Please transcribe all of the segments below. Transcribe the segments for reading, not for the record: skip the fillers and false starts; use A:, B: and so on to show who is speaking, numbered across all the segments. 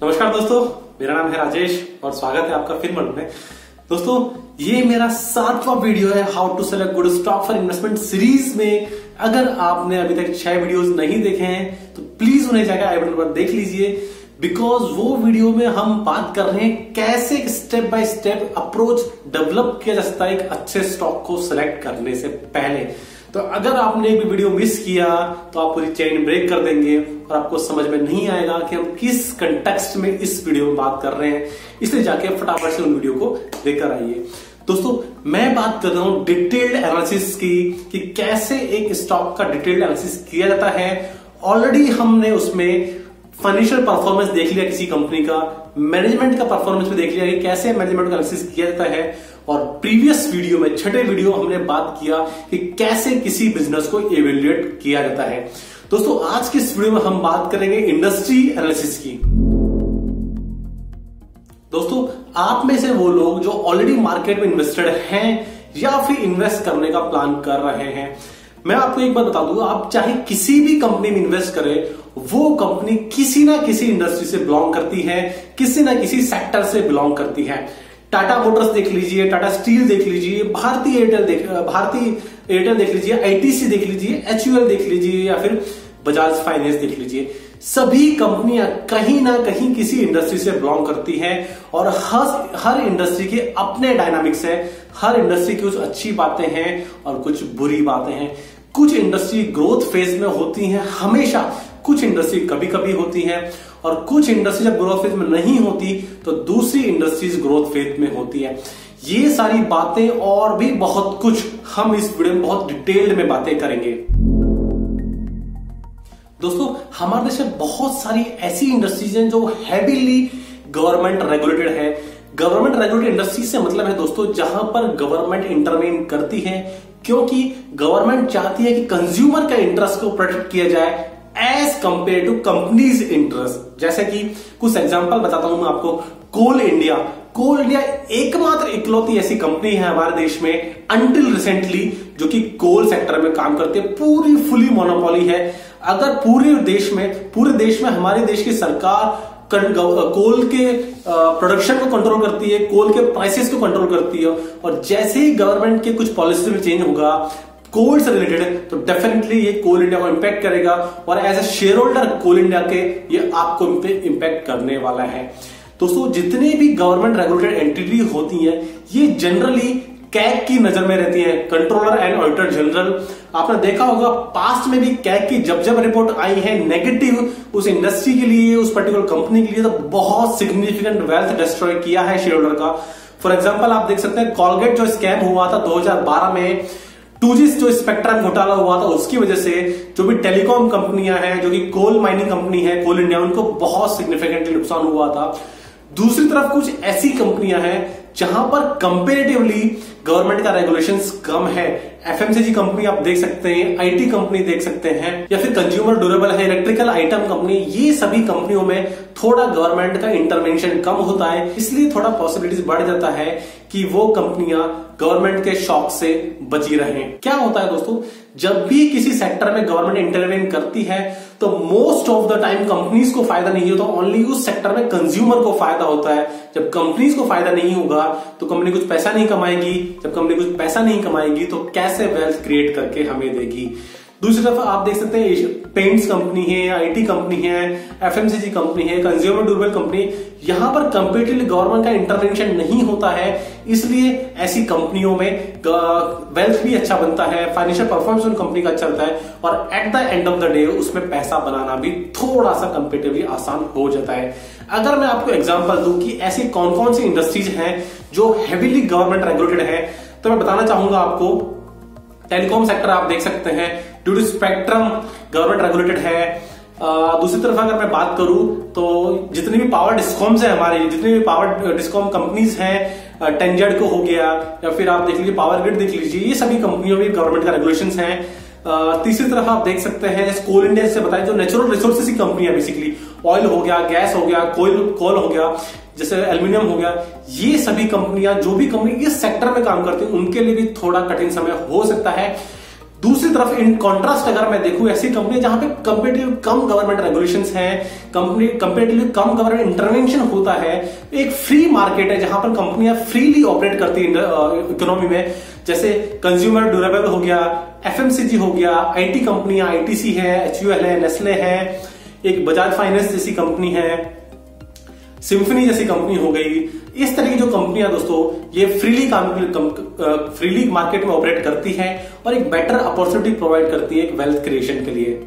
A: नमस्कार दोस्तों, मेरा नाम है राजेश और स्वागत है आपका फिर मन में। दोस्तों, ये मेरा 7वां वीडियो है how to select good stock for investment series में। अगर आपने अभी तक 6 वीडियोस नहीं देखे हैं तो प्लीज उन्हें जाकर आई बटन पर देख लीजिए, बिकॉज वो वीडियो में हम बात कर रहे हैं कैसे step by step approach develop किया जा सकता है एक अच्छे स्टॉक को सिलेक्ट करने से पहले। तो अगर आपने एक भी वीडियो मिस किया तो आप पूरी चेन ब्रेक कर देंगे और आपको समझ में नहीं आएगा कि हम किस कंटेक्स्ट में इस वीडियो में बात कर रहे हैं। इसलिए जाके फटाफट से उन वीडियो को देखकर आइए। दोस्तों, मैं बात कर रहा हूं डिटेल्ड एनालिसिस की कि कैसे एक स्टॉक का डिटेल्ड एनालिसिस किया जाता है। ऑलरेडी हमने उसमें फाइनेंशियल परफॉर्मेंस देख लिया किसी कंपनी का, मैनेजमेंट का परफॉर्मेंस भी देख लिया कि कैसे मैनेजमेंट का एनालिसिस किया जाता है, और प्रीवियस वीडियो में 6ठे वीडियो हमने बात किया कि कैसे किसी बिजनेस को इवेल्युएट किया जाता है। दोस्तों, आज की इस वीडियो में हम बात करेंगे इंडस्ट्री एनालिसिस की। दोस्तों, आप में से वो लोग जो ऑलरेडी मार्केट में इन्वेस्टेड हैं या फिर इन्वेस्ट करने का प्लान कर रहे हैं, मैं आपको एक बात बता दूं, आप चाहे किसी भी कंपनी में इन्वेस्ट करें, वो कंपनी किसी ना किसी इंडस्ट्री से बिलोंग करती है, किसी ना किसी सेक्टर से बिलोंग करती है। टाटा मोटर्स देख लीजिए, टाटा स्टील देख लीजिए, भारतीय एयरटेल देख लीजिए, आईटीसी देख लीजिए, एचयूएल देख लीजिए या फिर बजाज फाइनेंस देख लीजिए। सभी कंपनियां कहीं ना कहीं किसी इंडस्ट्री से बिलोंग करती हैं और हर इंडस्ट्री के अपने डायनामिक्स है। हर इंडस्ट्री की कुछ अच्छी बातें हैं और कुछ बुरी बातें हैं। कुछ इंडस्ट्री ग्रोथ फेज में होती हैं हमेशा, कुछ इंडस्ट्री कभी कभी होती हैं, और कुछ इंडस्ट्री जब ग्रोथ फेज में नहीं होती तो दूसरी इंडस्ट्रीज ग्रोथ फेज में होती है। ये सारी बातें और भी बहुत कुछ हम इस वीडियो में बहुत डिटेल्ड में बातें करेंगे। दोस्तों, हमारे देश में बहुत सारी ऐसी इंडस्ट्रीज हैं जो हैवीली गवर्नमेंट रेगुलेटेड है। गवर्नमेंट रेगुलेटेड इंडस्ट्री से मतलब है दोस्तों जहां पर गवर्नमेंट इंटरवेन करती है, क्योंकि गवर्नमेंट चाहती है कि कंज्यूमर का इंटरेस्ट को प्रोटेक्ट किया जाए as compare to companies interest. जैसे कि कुछ एग्जांपल बताता हूं मैं आपको। कोल इंडिया एकमात्र इकलौती ऐसी कंपनी है हमारे देश में अंटिल रिसेंटली जो कि कोल सेक्टर में काम करती है। पूरी फुली मोनोपोली है। अगर पूरे देश में हमारे देश की सरकार कोल के प्रोडक्शन को कंट्रोल करती है, कोल के प्राइसेस को कंट्रोल करती है, और जैसे ही गवर्नमेंट के कुछ पॉलिसी में चेंज होगा कोल से रिलेटेड तो डेफिनेटली ये कोल इंडिया को इंपैक्ट करेगा, और as a share holder Coal India के ये आपको इंपैक्ट करने वाला है। दोस्तों, जितने भी गवर्नमेंट रेगुलेटेड एंटिटी होती हैं ये जनरली कैग की नजर में रहती है, कंट्रोलर एंड ऑडिटर जनरल। आपने देखा होगा पास्ट में भी कैग की जब रिपोर्ट आई है नेगेटिव उस इंडस्ट्री के लिए, उस पर्टिकुलर कंपनी के लिए, तो बहुत सिग्निफिकेंट वेल्थ डिस्ट्रॉय किया है शेयर होल्डर का। फॉर एग्जांपल आप देख सकते हैं कोलगेट जो स्कैम हुआ था 2012 में, 2G जो स्पेक्ट्रम घोटाला हुआ था, उसकी वजह से जो भी टेलीकॉम कंपनियां हैं, जो कि कोल माइनिंग कंपनी है कोल इंडिया, उनको बहुत सिग्निफिकेंटली नुकसान हुआ था। दूसरी तरफ कुछ ऐसी कंपनियां हैं जहां पर कंपेरेटिवली गवर्नमेंट का रेगुलेशंस कम है। एफएमसीजी कंपनी आप देख सकते हैं, आईटी कंपनी देख सकते हैं, या फिर कंज्यूमर ड्यूरेबल है, इलेक्ट्रिकल आइटम कंपनी। ये सभी कंपनियों में थोड़ा गवर्नमेंट का इंटरवेंशन कम होता है, इसलिए थोड़ा पॉसिबिलिटीज बढ़ जाता है कि वो कंपनियां गवर्नमेंट के शॉक से बची रहें। क्या होता है दोस्तों, जब भी किसी सेक्टर में गवर्नमेंट इंटरवेन करती है तो most of the time companies को फायदा नहीं होता, ओनली उस सेक्टर में कंज्यूमर को फायदा होता है। जब कंपनीज को फायदा नहीं होगा तो कंपनी कुछ पैसा नहीं कमाएगी, जब कंपनी कुछ पैसा नहीं कमाएगी तो कैसे वेल्थ क्रिएट करके हमें देगी। दूसरी तरफ आप देख सकते हैं पेंट्स कंपनी है, आईटी कंपनी है, एफएमसीजी कंपनी है, कंज्यूमर ड्यूरेबल कंपनी, यहां पर कंपेरेटिवली गवर्नमेंट का इंटरवेंशन नहीं होता है, इसलिए ऐसी कंपनियों में वेल्थ भी अच्छा बनता है, फाइनेंशियल परफॉर्मेंस उन कंपनी का अच्छा रहता है, और at the end of the day उसमें पैसा बनाना भी थोड़ा सा कंपेरेटिवली आसान हो जाता है। अगर मैं आपको एग्जांपल दूं कि ऐसी कौन कौन सी इंडस्ट्रीज हैं जो हेवीली गवर्नमेंट रेगुलेटेड है, तो मैं बताना चाहूंगा आपको। टेलीकॉम सेक्टर आप देख सकते हैं, due to spectrum government regulated है। दूसरी तरफ अगर मैं बात करूं तो जितनी भी पावर डिस्कॉम्स है हमारी, जितनी भी पावर डिस्कॉम कंपनीज हैं, टेंजेड को हो गया, या फिर आप देख लीजिए पावर ग्रिड देख लीजिए, ये सभी कंपनियों में गवर्नमेंट का रेगुलेशंस हैं। तीसरी तरफ आप देख सकते हैं कोल इंडिया से बताएं, जो नेचुरल रिसोर्सेज की कंपनी है, बेसिकली ऑयल हो गया, गैस हो गया, कोल हो गया, जैसे एल्यूमिनियम हो गया, ये सभी कंपनियां जो भी कंपनी इस सेक्टर में काम करती हैं उनके लिए भी थोड़ा कठिन समय हो सकता है। दूसरी तरफ इन कॉन्ट्रास्ट अगर मैं देखूं ऐसी कंपनी जहां पे कंपेरेटिव कम गवर्नमेंट रेगुलेशंस हैं, कंपनी कंपेरेटिवली कम गवर्नमेंट इंटरवेंशन होता है, एक फ्री मार्केट है जहां पर कंपनियां फ्रीली ऑपरेट करती है इकोनॉमी में, जैसे कंज्यूमर ड्यूरेबल हो गया, एफएमसीजी हो गया, आईटी कंपनियां, आईटीसी है, एचयूएल है, नेस्ले है, एक बजाज फाइनेंस जैसी कंपनी है, सिम्फनी जैसी कंपनी हो गई। इस तरह की जो कंपनियां दोस्तों ये फ्रीली मार्केट में ऑपरेट करती है और एक बेटर अपॉर्चुनिटी प्रोवाइड करती है एक वेल्थ क्रिएशन के लिए।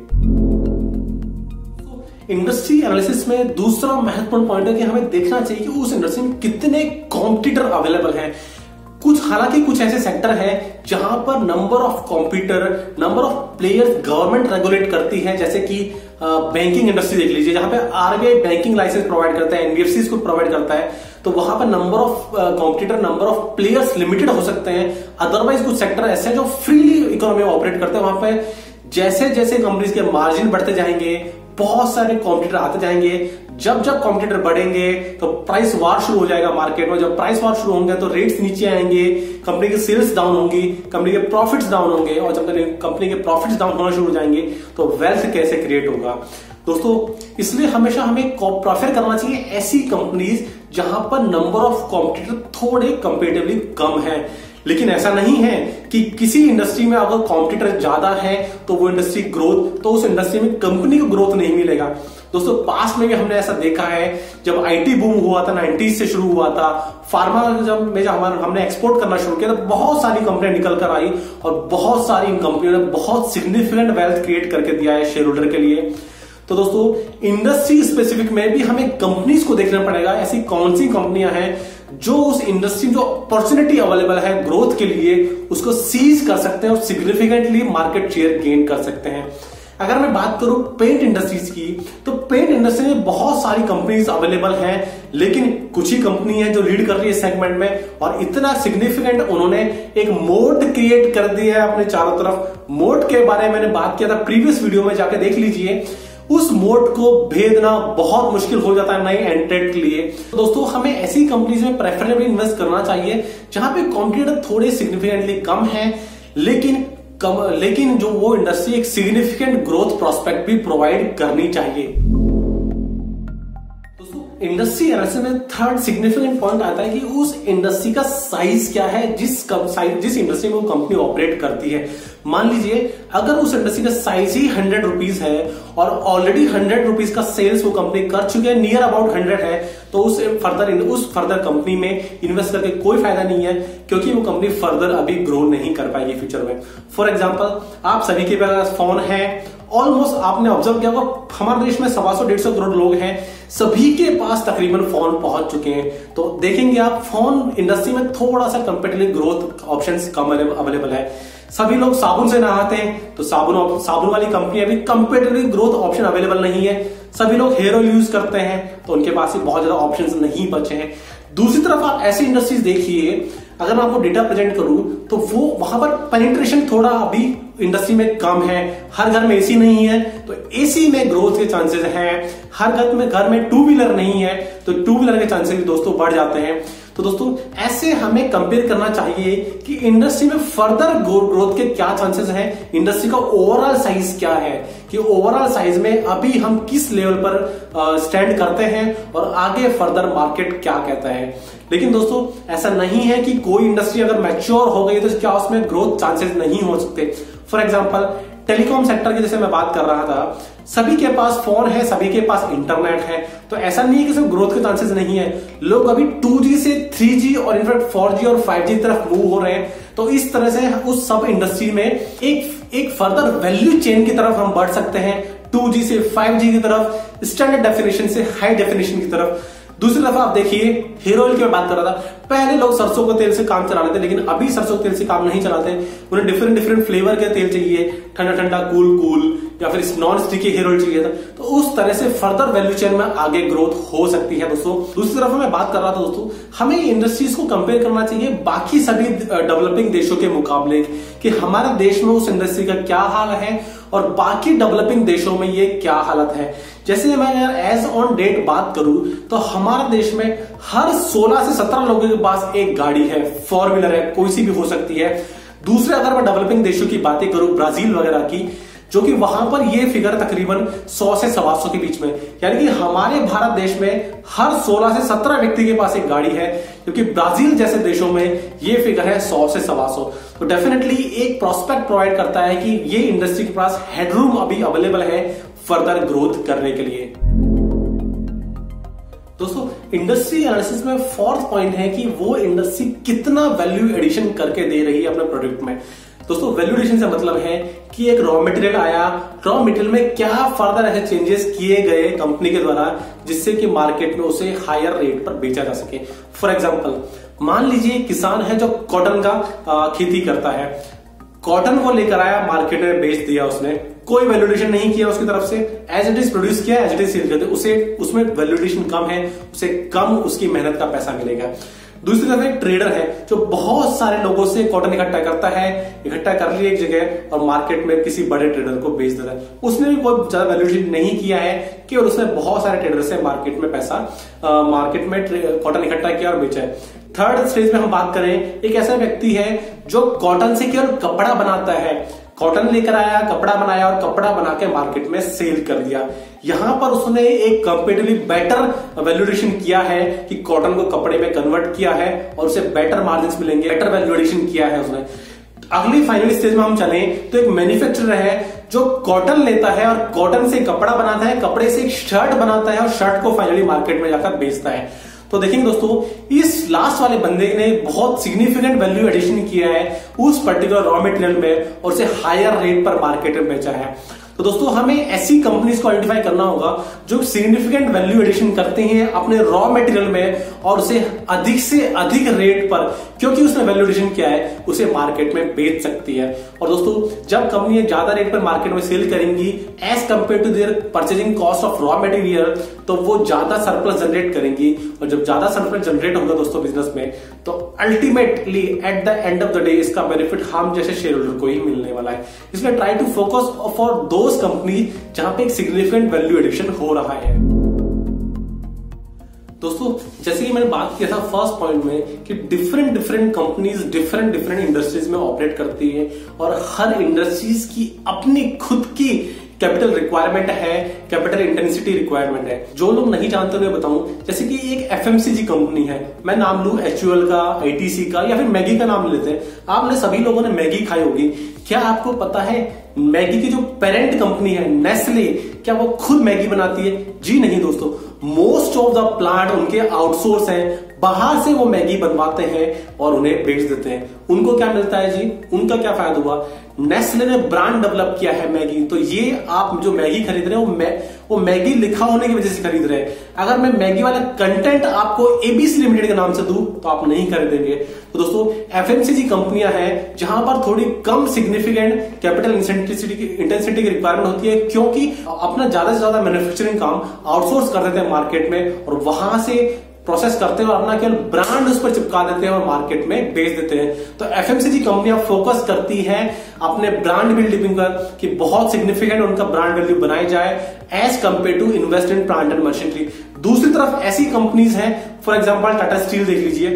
A: इंडस्ट्री एनालिसिस में दूसरा महत्वपूर्ण पॉइंट है कि हमें देखना चाहिए कि उस इंडस्ट्री में कितने कॉम्पिटिटर अवेलेबल हैं। हालांकि कुछ ऐसे सेक्टर है जहां पर number of competitor, number of players government regulate करती है, जैसे कि बैंकिंग इंडस्ट्री देख लीजिए, जहां पे आरबीआई बैंकिंग लाइसेंस प्रोवाइड करता है, एनबीएफसी को प्रोवाइड करता है, तो वहां पर number of competitor, number of players limited हो सकते हैं। अदरवाइज कुछ सेक्टर ऐसे हैं जो फ्रीली इकोनॉमी में ऑपरेट करते हैं, वहां पे जैसे जैसे कंपनीज के मार्जिन बढ़ते जाएंगे, बहुत सारे कॉम्पिटिटर आते जाएंगे। जब जब कॉम्पिटिटर बढ़ेंगे तो प्राइस वार शुरू हो जाएगा मार्केट में। जब प्राइस वार शुरू होंगे तो रेट्स नीचे आएंगे, कंपनी की सेल्स डाउन होंगी, कंपनी के प्रॉफिट्स डाउन होंगे, और जब कंपनी के प्रॉफिट्स डाउन होना शुरू हो जाएंगे तो वेल्थ कैसे क्रिएट होगा दोस्तों। इसलिए हमेशा हमें प्रेफर करना चाहिए ऐसी कंपनीज जहां पर नंबर ऑफ कॉम्पिटिटर थोड़े कंपेरेटिवली कम है। लेकिन ऐसा नहीं है कि किसी इंडस्ट्री में अगर कॉम्पिटिटर ज्यादा है तो वो इंडस्ट्री ग्रोथ, तो उस इंडस्ट्री में कंपनी को ग्रोथ नहीं मिलेगा। दोस्तों पास्ट में भी हमने ऐसा देखा है, जब आईटी बूम हुआ था 90s से शुरू हुआ था, फार्मा जब हमने एक्सपोर्ट करना शुरू किया तो बहुत सारी कंपनियां निकल कर आई और बहुत सारी इन कंपनियों ने बहुत सिग्निफिकेंट वेल्थ क्रिएट करके दिया है शेयर होल्डर के लिए। तो दोस्तों इंडस्ट्री स्पेसिफिक में भी हमें कंपनीज को देखना पड़ेगा, ऐसी कौन सी कंपनियां हैं जो उस इंडस्ट्री जो अपॉर्चुनिटी अवेलेबल है ग्रोथ के लिए उसको सीज कर सकते हैं और सिग्निफिकेंटली मार्केट शेयर गेन कर सकते हैं। अगर मैं बात करूं पेंट इंडस्ट्रीज की, तो पेंट इंडस्ट्री में बहुत सारी कंपनीज अवेलेबल हैं, लेकिन कुछ ही कंपनी है जो लीड कर रही है सेगमेंट में, और इतना सिग्निफिकेंट उन्होंने एक मोट क्रिएट कर दिया है अपने चारों तरफ। मोट के बारे में मैंने बात किया था प्रीवियस वीडियो में, जाके देख लीजिए। उस मोट को भेदना बहुत मुश्किल हो जाता है नई एंट्रेंट के लिए। तो दोस्तों हमें ऐसी कंपनीज में प्रेफरेबली इन्वेस्ट करना चाहिए जहां पे कॉम्पिटिटर थोड़े सिग्निफिकेंटली कम है, लेकिन जो वो इंडस्ट्री एक सिग्निफिकेंट ग्रोथ प्रोस्पेक्ट भी प्रोवाइड करनी चाहिए। इंडस्ट्री एनालिसिस में थर्ड सिग्निफिकेंट पॉइंट आता है कि उस इंडस्ट्री का साइज क्या है, जिस इंडस्ट्री में वो कंपनी ऑपरेट करती है। मान लीजिए अगर उस इंडस्ट्री का साइज ही 100 रुपीज है और ऑलरेडी 100 रुपीज का सेल्स वो कंपनी कर चुकी है, नियर अबाउट 100 है, तो उस फर्दर कंपनी में इन्वेस्ट करके कोई फायदा नहीं है, क्योंकि वो कंपनी फर्दर अभी ग्रो नहीं कर पाएगी फ्यूचर में। फॉर एग्जाम्पल आप सभी के पास फोन है, ऑलमोस्ट आपने ऑब्जर्व किया होगा हमारे देश में 125 करोड़ लोग हैं, सभी के पास तकरीबन फोन पहुंच चुके हैं। तो देखेंगे आप फोन इंडस्ट्री में थोड़ा सा कंपेटिटिव ग्रोथ ऑप्शंस कम अवेलेबल है। सभी लोग साबुन से नहाते हैं, तो साबुन वाली कंपनी अभी कंपेटिटिव ग्रोथ ऑप्शन अवेलेबल नहीं है। सभी लोग हेयर ऑयल यूज करते हैं, तो उनके पास भी बहुत ज्यादा ऑप्शंस नहीं बचे हैं। दूसरी तरफ आप ऐसी इंडस्ट्रीज देखिए, अगर मैं आपको डेटा प्रेजेंट करूं तो वो वहां पर पेनिट्रेशन थोड़ा अभी इंडस्ट्री में कम है। हर घर में एसी नहीं है तो एसी में ग्रोथ के चांसेस हैं। हर घर में टू व्हीलर नहीं है तो टू व्हीलर के चांसेस दोस्तों बढ़ जाते हैं। तो दोस्तों ऐसे हमें कंपेयर करना चाहिए कि इंडस्ट्री में फर्दर ग्रोथ के क्या चांसेस हैं, इंडस्ट्री का ओवरऑल साइज क्या है, कि ओवरऑल साइज में अभी हम किस लेवल पर स्टैंड करते हैं और आगे फर्दर मार्केट क्या कहता है। लेकिन दोस्तों ऐसा नहीं है कि कोई इंडस्ट्री अगर मैच्योर हो गई तो क्या उसमें ग्रोथ चांसेस नहीं हो सकते। फॉर एग्जांपल टेलीकॉम सेक्टर की जैसे मैं बात कर रहा था, सभी के पास फोन है, सभी के पास इंटरनेट है, तो ऐसा नहीं है कि इसमें ग्रोथ के चांसेस नहीं है। लोग अभी 2G से 3G और इनफैक्ट 4G और 5G की तरफ मूव हो रहे हैं। तो इस तरह से उस सब इंडस्ट्री में एक फर्दर वैल्यू चेन की तरफ हम बढ़ सकते हैं, 2G से 5G की तरफ, स्टैंडर्ड डेफिनेशन से हाई डेफिनेशन की तरफ। दूसरी तरफ आप देखिए हेयर ऑयल की मैं बात कर रहा था, पहले लोग सरसों के तेल से काम चला लेते, लेकिन अभी सरसों के तेल से काम नहीं चलाते। उन्हें डिफरेंट फ्लेवर के तेल चाहिए, ठंडा ठंडा, कूल, या फिर नॉन स्टिकी हेयर ऑयल चाहिए था। तो उस तरह से फर्दर वैल्यू चेन में आगे ग्रोथ हो सकती है दोस्तों। दूसरी तरफ मैं बात कर रहा था दोस्तों, हमें इंडस्ट्रीज को कंपेयर करना चाहिए बाकी सभी डेवलपिंग देशों के मुकाबले, कि हमारे देश में उस इंडस्ट्री का क्या हाल है और बाकी डेवलपिंग देशों में ये क्या हालत है। जैसे मैं अगर एज ऑन डेट बात करूं तो हमारे देश में हर 16 से 17 लोगों के पास एक गाड़ी है, 4 व्हीलर है, कोई सी भी हो सकती है। दूसरे अगर मैं डेवलपिंग देशों की बातें करूं, ब्राजील वगैरह की, जो कि वहां पर ये फिगर तकरीबन 100 से 125 के बीच में, यानी कि हमारे भारत देश में हर 16 से 17 व्यक्ति के पास एक गाड़ी है, क्योंकि ब्राजील जैसे देशों में ये फिगर है 100 से 125। तो डेफिनेटली एक प्रोस्पेक्ट प्रोवाइड करता है कि ये इंडस्ट्री के पास हेडरूम अभी अवेलेबल है फर्दर ग्रोथ करने के लिए। दोस्तों, इंडस्ट्री एनालिसिस में फोर्थ पॉइंट है कि वो इंडस्ट्री कितना वैल्यू एडिशन करके दे रही है अपने प्रोडक्ट में। दोस्तों, वैल्यू एडिशन से मतलब है कि एक रॉ मटेरियल आया, रॉ मटेरियल में क्या फर्दर ऐसे चेंजेस किए गए कंपनी के द्वारा जिससे कि मार्केट में उसे हायर रेट पर बेचा जा सके। फॉर एग्जांपल, मान लीजिए किसान है जो कॉटन का खेती करता है, कॉटन को लेकर आया, मार्केट में बेच दिया, उसने कोई वैल्यूएशन नहीं किया उसकी तरफ से, एज इट इज प्रोड्यूस किया, एज इट इज सेल कर दिया, उसे उसमें वैल्यूएशन कम है, उसे कम उसकी मेहनत का पैसा मिलेगा। दूसरी तरफ एक ट्रेडर है जो बहुत सारे लोगों से कॉटन इकट्ठा करता है, इकट्ठा कर लिया एक जगह और मार्केट में किसी बड़े ट्रेडर को बेच देता है। उसने भी कोई ज्यादा वैल्यूएशन नहीं किया है, केवल उसने बहुत सारे ट्रेडर से मार्केट में कॉटन इकट्ठा किया और बेचा है। थर्ड स्टेज में हम बात करें, एक ऐसा व्यक्ति है जो कॉटन से केवल कपड़ा बनाता है, कॉटन लेकर आया, कपड़ा बनाया और कपड़ा बना के मार्केट में सेल कर दिया। यहां पर उसने एक कंपेरेटिवली बेटर वैल्यूएशन किया है कि कॉटन को कपड़े में कन्वर्ट किया है और उसे बेटर मार्जिन मिलेंगे, बेटर वैल्यूएशन किया है उसने। अगली फाइनल स्टेज में हम चले तो एक मैन्युफैक्चरर है जो कॉटन लेता है और कॉटन से कपड़ा बनाता है, कपड़े से एक शर्ट बनाता है और शर्ट को फाइनली मार्केट में जाकर बेचता है। तो देखेंगे दोस्तों, इस लास्ट वाले बंदे ने बहुत सिग्निफिकेंट वैल्यू एडिशन किया है उस पर्टिकुलर रॉ मटेरियल में और उसे हायर रेट पर मार्केट में बेचा है। तो दोस्तों, हमें ऐसी कंपनीज को आइडेंटिफाई करना होगा जो सिग्निफिकेंट वैल्यू एडिशन करते हैं अपने रॉ मटेरियल में और उसे अधिक से अधिक रेट पर, क्योंकि उसने वैल्यू एडिशन किया है, उसे मार्केट में बेच सकती है। और दोस्तों, जब कंपनियां ज्यादा रेट पर मार्केट में सेल करेंगी as compare to their purchasing cost of raw material, तो वो ज्यादा सरप्लस जनरेट करेंगी। और जब ज्यादा सरप्लस जनरेट होगा दोस्तों बिजनेस में, तो ultimately at the end of the day इसका बेनिफिट हम जैसे शेयर होल्डर को ही मिलने वाला है। इसलिए try to focus for those company जहां पे एक सिग्निफिकेंट वैल्यू एडिशन हो रहा है। दोस्तों, जैसे कि मैंने बात किया था फर्स्ट पॉइंट में कि डिफरेंट कंपनीज डिफरेंट इंडस्ट्रीज में ऑपरेट करती है और हर इंडस्ट्रीज की अपनी खुद की कैपिटल रिक्वायरमेंट है, कैपिटल इंटेंसिटी रिक्वायरमेंट है। जो लोग नहीं जानते उन्हें बताऊं, जैसे कि एक एफएमसीजी कंपनी है, मैं नाम लूं एचयूएल का, आईटीसी का या फिर मैगी का नाम लेते हैं। आपने सभी लोगों ने मैगी खाई होगी। क्या आपको पता है मैगी की जो पेरेंट कंपनी है नेस्ले, क्या वो खुद मैगी बनाती है? जी नहीं दोस्तों, मोस्ट ऑफ द प्लांट उनके आउटसोर्स हैं, बाहर से वो मैगी बनवाते हैं और उन्हें बेच देते हैं। उनको क्या मिलता है जी? उनका क्या फायदा हुआ? नेस्ले ने ब्रांड डेवलप किया है मैगी। तो ये आप जो मैगी खरीद रहे हैं वो मैगी लिखा होने की वजह से खरीद रहे हैं। अगर मैं मैगी वाला कंटेंट आपको एबीसी लिमिटेड के नाम से दूं तो आप नहीं खरीदेंगे। तो दोस्तों, एफएमसीजी कंपनियां हैं जहां पर थोड़ी कम सिग्निफिकेंट कैपिटल इंटेंसिटी की रिक्वायरमेंट होती है, क्योंकि अपना ज्यादा से ज्यादा मैन्युफैक्चरिंग काम आउटसोर्स कर देते हैं मार्केट में और वहां से प्रोसेस करते हैं और अपना केवल ब्रांड उस पर चिपका देते हैं और मार्केट में बेच देते हैं। तो एफएमसीजी कंपनियां फोकस करती हैं अपने ब्रांड बिल्डिंग पर कि बहुत सिग्निफिकेंट उनका ब्रांड वैल्यू बनाई जाए as compare to invest in plant and machinery. दूसरी तरफ ऐसी कंपनीज हैं, फॉर एग्जांपल टाटा स्टील देख लीजिए,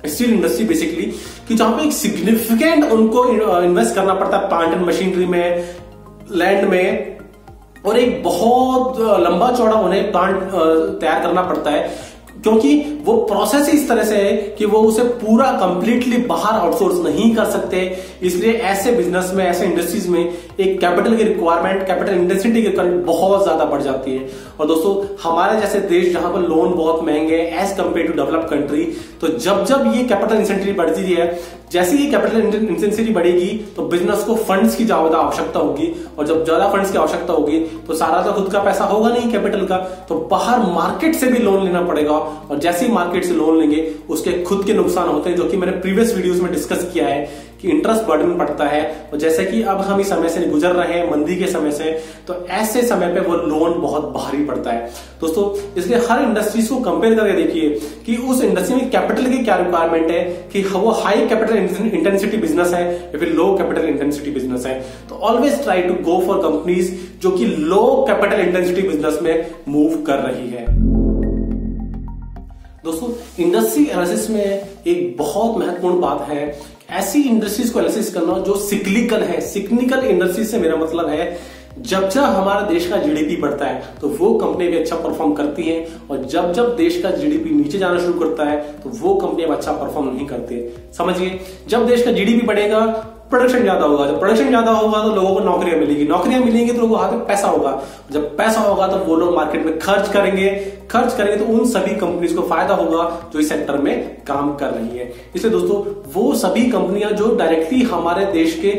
A: स्टील इंडस्ट्री बेसिकली, कि जहां पे एक सिग्निफिकेंट उनको इन्वेस्ट करना पड़ता है प्लांट एंड मशीनरी में, लैंड में, और एक बहुत लंबा चौड़ा उन्हें प्लांट तैयार करना पड़ता है, क्योंकि वो प्रोसेस इस तरह से है कि वो उसे पूरा कंप्लीटली बाहर आउटसोर्स नहीं कर सकते। इसलिए ऐसे बिजनेस में, ऐसे इंडस्ट्रीज में एक कैपिटल की रिक्वायरमेंट, कैपिटल इंटेंसिटी की रिक्वायरमेंट बहुत ज्यादा बढ़ जाती है। और दोस्तों, हमारे जैसे देश जहां पर लोन बहुत महंगे हैं as compare to develop country, तो जब ये कैपिटल इंटेंसिटी बढ़ती है, जैसे ही कैपिटल इंटेंसिटी बढ़ेगी तो बिजनेस को फंड्स की ज्यादा आवश्यकता होगी, और जब ज्यादा फंड्स की आवश्यकता होगी तो सारा तो खुद का पैसा होगा नहीं कैपिटल का, तो बाहर मार्केट से भी लोन लेना पड़ेगा। और जैसे ही मार्केट से लोन लेंगे उसके खुद के नुकसान होते हैं, जो कि मैंने प्रीवियस वीडियोस में डिस्कस किया है कि इंटरेस्ट बर्डन पड़ता है। और जैसे कि अब हम इस समय से गुजर रहे हैं, मंदी के समय से, तो ऐसे समय पे वो लोन बहुत भारी पड़ता है दोस्तों। इसलिए हर इंडस्ट्रीज को कंपेयर करके देखिए कि उस इंडस्ट्री में कैपिटल की क्या रिक्वायरमेंट है, कि वो हाई कैपिटल इंटेंसिटी बिजनेस है या फिर लो कैपिटल इंटेंसिटी बिजनेस है। तो always try to go for companies जो कि लो कैपिटल इंटेंसिटी बिजनेस में मूव कर रही है। दोस्तों इंडस्ट्री एनालिसिस में एक बहुत महत्वपूर्ण बात है, ऐसी इंडस्ट्रीज को एनालिसिस करना जो सिक्लिकल है। सिक्लिकल इंडस्ट्री से मेरा मतलब है जब जब हमारा देश का जीडीपी बढ़ता है तो वो कंपनी भी अच्छा परफॉर्म करती है, और जब जब देश का जीडीपी नीचे जाना शुरू करता है तो वो कंपनी अब अच्छा परफॉर्म नहीं करते। समझिए, जब देश का जीडीपी बढ़ेगा प्रोडक्शन ज्यादा होगा, जब प्रोडक्शन ज्यादा होगा तो लोगों को नौकरियां मिलेगी, नौकरियां मिलेंगी तो लोगों के हाथ में पैसा होगा, जब पैसा होगा तो वो लोग मार्केट में खर्च करेंगे तो उन सभी कंपनीज को फायदा होगा जो इस सेक्टर में काम कर रही है। इसलिए दोस्तों वो सभी कंपनियां जो डायरेक्टली हमारे देश के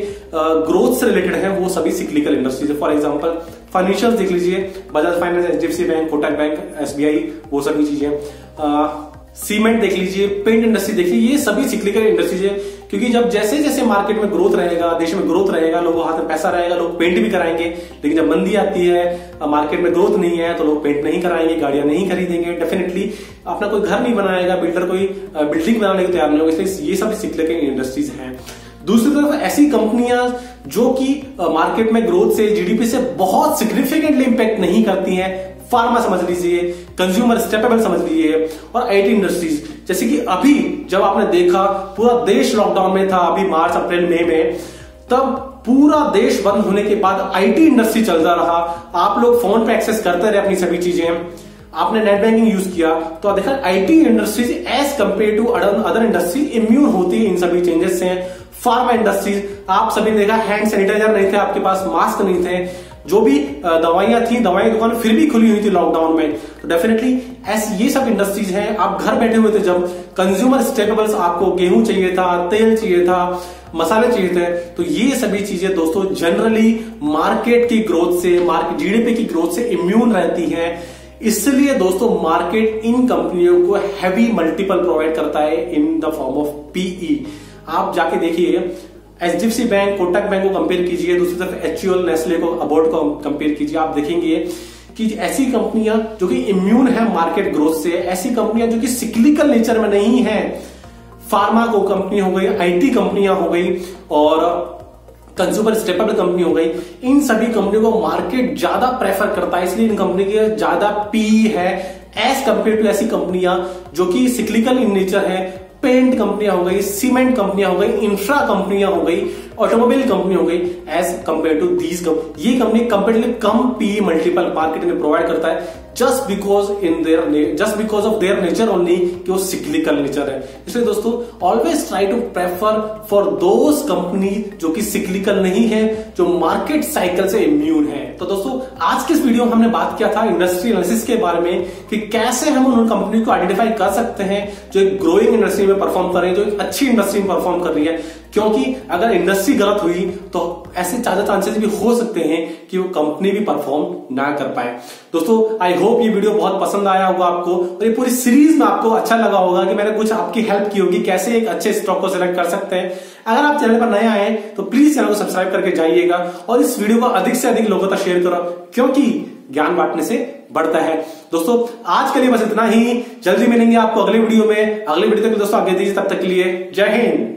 A: ग्रोथ से रिलेटेड है वो सभी सिक्लिकल इंडस्ट्रीज है। फॉर एग्जांपल फाइनेंशियल देख लीजिए, Bajaj finance, HDFC bank, Kotak bank, SBI, वो सभी चीजें। सीमेंट देख लीजिए, पेंट इंडस्ट्री देख लीजिए, ये सभी सिक्लिकल इंडस्ट्रीज है, क्योंकि जब जैसे जैसे मार्केट में ग्रोथ रहेगा, देश में ग्रोथ रहेगा, लोगों हाथ में पैसा रहेगा, लोग पेंट भी कराएंगे। लेकिन जब मंदी आती है, मार्केट में ग्रोथ नहीं है, तो लोग पेंट नहीं कराएंगे, गाड़ियां नहीं खरीदेंगे, डेफिनेटली अपना कोई घर नहीं बनाएगा, बिल्डर कोई बिल्डिंग बनाने को तैयार नहीं होगा। इसलिए ये सब सिक्लिकल इंडस्ट्रीज हैं। दूसरी तरफ ऐसी कंपनियां जो कि मार्केट में ग्रोथ से, जीडीपी से बहुत सिग्निफिकेंटली इंपैक्ट नहीं करती हैं, फार्मा समझ लीजिए, कंज्यूमर स्टेपेबल समझ लीजिए, और आईटी इंडस्ट्रीज, जैसे कि अभी जब आपने देखा पूरा देश लॉकडाउन में था, अभी मार्च अप्रैल मई में, तब पूरा देश बंद होने के बाद आईटी इंडस्ट्री चलता रहा। आप लोग फोन पे एक्सेस करते रहे अपनी सभी चीजें, आपने नेट बैंकिंग यूज किया, तो आप देखा IT industries as compare to other industry immune होती है इन सभी चेंजेस से। फार्मा इंडस्ट्रीज, आप सभी ने देखा हैंड सैनिटाइजर नहीं थे आपके पास, मास्क नहीं थे, जो भी दवाइयां थी, दवाई दुकान फिर भी खुली हुई थी लॉकडाउन में, तो डेफिनेटली ऐसी ये सब इंडस्ट्रीज हैं। आप घर बैठे हुए थे, जब कंज्यूमर स्टेपल्स, आपको गेहूं चाहिए था, तेल चाहिए था, मसाले चाहिए थे, तो ये सभी चीजें दोस्तों जनरली मार्केट की ग्रोथ से, मार्केट जीडीपी की ग्रोथ से इम्यून रहती है। इसलिए दोस्तों मार्केट इन कंपनियों को हैवी मल्टीपल प्रोवाइड करता है in the form of PE. आप जाके देखिए, एचडीएफसी बैंक, कोटक बैंक को कंपेयर कीजिए, दूसरी तरफ एचयूएल, नेस्ले को, अबॉट को कंपेयर कीजिए, आप देखेंगे कि ऐसी कंपनियां जो कि इम्यून है मार्केट ग्रोथ से, ऐसी कंपनियां जो कि सिक्लिकल नेचर में नहीं है, फार्मा को कंपनी हो गई, आईटी कंपनियां हो गई, और कंज्यूमर स्टेपल कंपनी हो गई, इन सभी कंपनियों को मार्केट ज्यादा प्रेफर करता है, इसलिए इन कंपनी के ज्यादा पी है एज कंपेयर टू ऐसी कंपनियां जो कि सिक्लिकल इन नेचर है। पेंट कंपनियां हो गई, सीमेंट कंपनियां हो गई, इंफ्रा कंपनियां हो गई, ऑटोमोबाइल कंपनी हो गई, एज कंपेयर टू दीज ये कंपनी कंपेरेटिवली कम पी मल्टीपल मार्केट में प्रोवाइड करता है, just because of their nature only, कि वो सिक्लिकल नेचर है। इसलिए दोस्तों always try to prefer for those company जो कि सिक्लिकल नहीं है, जो मार्केट साइकिल से इम्यून है। तो दोस्तों आज के इस वीडियो में हमने बात किया था इंडस्ट्री एनालिसिस के बारे में, कि कैसे हम उन कंपनी को आइडेंटिफाई कर सकते हैं जो एक ग्रोइंग इंडस्ट्री में परफॉर्म कर रही है, जो एक अच्छी इंडस्ट्री में परफॉर्म कर रही है, क्योंकि अगर इंडस्ट्री गलत हुई तो ऐसे ज्यादा चांसेस भी हो सकते हैं कि वो कंपनी भी परफॉर्म ना कर पाए। दोस्तों आई होप ये वीडियो बहुत पसंद आया होगा आपको, और ये पूरी सीरीज में आपको अच्छा लगा होगा कि मैंने कुछ आपकी हेल्प की होगी कैसे एक अच्छे स्टॉक को सिलेक्ट कर सकते हैं। अगर आप चैनल पर नए आए तो प्लीज चैनल को सब्सक्राइब करके जाइएगा, और इस वीडियो को अधिक से अधिक लोगों तक शेयर करो, क्योंकि ज्ञान बांटने से बढ़ता है। दोस्तों आज के लिए बस इतना ही, जल्दी मिलेंगे आपको अगले वीडियो में। अगले वीडियो तक दोस्तों आगे दीजिए, तब तक के लिए जय हिंद।